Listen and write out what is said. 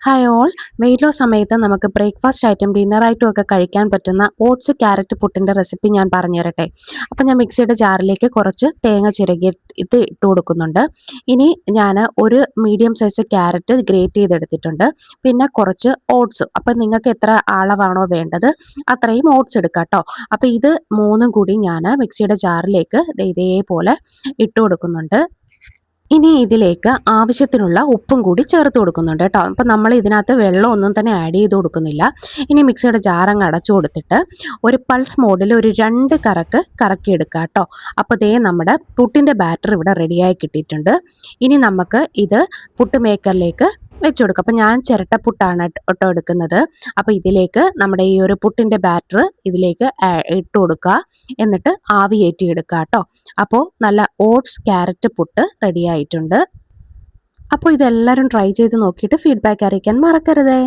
Hi all. Weight loss സമയത്ത് നമുക്ക് breakfast ആയിട്ടും ഡിന്നറായിട്ടും ഒക്കെ കഴിക്കാൻ പറ്റുന്ന ഓട്സ് ക്യാരറ്റ് പുട്ടിൻ്റെ റെസിപ്പി ഞാൻ പറഞ്ഞു തരട്ടെ. അപ്പം ഞാൻ മിക്സിയുടെ ജാറിലേക്ക് കുറച്ച് തേങ്ങ ചിരകി ഇത് ഇട്ട് കൊടുക്കുന്നുണ്ട്. ഇനി ഞാൻ ഒരു മീഡിയം സൈസ് ക്യാരറ്റ് ഗ്രേറ്റ് ചെയ്തെടുത്തിട്ടുണ്ട്. പിന്നെ കുറച്ച് ഓട്സും. അപ്പം നിങ്ങൾക്ക് എത്ര അളവാണോ വേണ്ടത് അത്രയും ഓട്സ് എടുക്കാം കേട്ടോ. അപ്പം ഇത് മൂന്നും കൂടി ഞാൻ മിക്സിയുടെ ജാറിലേക്ക് ഇതേപോലെ ഇട്ട് കൊടുക്കുന്നുണ്ട്. ഇനി ഇതിലേക്ക് ആവശ്യത്തിനുള്ള ഉപ്പും കൂടി ചേർത്ത് കൊടുക്കുന്നുണ്ട് കേട്ടോ. അപ്പം നമ്മൾ ഇതിനകത്ത് വെള്ളമൊന്നും തന്നെ ആഡ് ചെയ്ത് കൊടുക്കുന്നില്ല. ഇനി മിക്സിയുടെ ജാറങ്ങ് അടച്ചു കൊടുത്തിട്ട് ഒരു പൾസ് മോഡിൽ ഒരു 2 കറക്ക് കറക്കിയെടുക്കുക കേട്ടോ. അപ്പോൾ ദേ നമ്മുടെ പുട്ടിൻ്റെ ബാറ്റർ ഇവിടെ റെഡിയായി കിട്ടിയിട്ടുണ്ട്. ഇനി നമുക്ക് ഇത് പുട്ട് മേക്കറിലേക്ക് വെച്ച് കൊടുക്കാം. അപ്പം ഞാൻ ചിരട്ടപ്പുട്ടാണ് കേട്ടോ എടുക്കുന്നത്. അപ്പോൾ ഇതിലേക്ക് നമ്മുടെ ഈ ഒരു പുട്ടിൻ്റെ ബാറ്റർ ഇതിലേക്ക് ഇട്ട് കൊടുക്കുക. എന്നിട്ട് ആവി കയറ്റിയെടുക്കുക കേട്ടോ. അപ്പോൾ നല്ല ഓട്സ് ക്യാരറ്റ് പുട്ട് റെഡി ആയിട്ടുണ്ട്. അപ്പോൾ ഇതെല്ലാവരും ട്രൈ ചെയ്ത് നോക്കിയിട്ട് ഫീഡ്ബാക്ക് അറിയിക്കാൻ മറക്കരുതേ.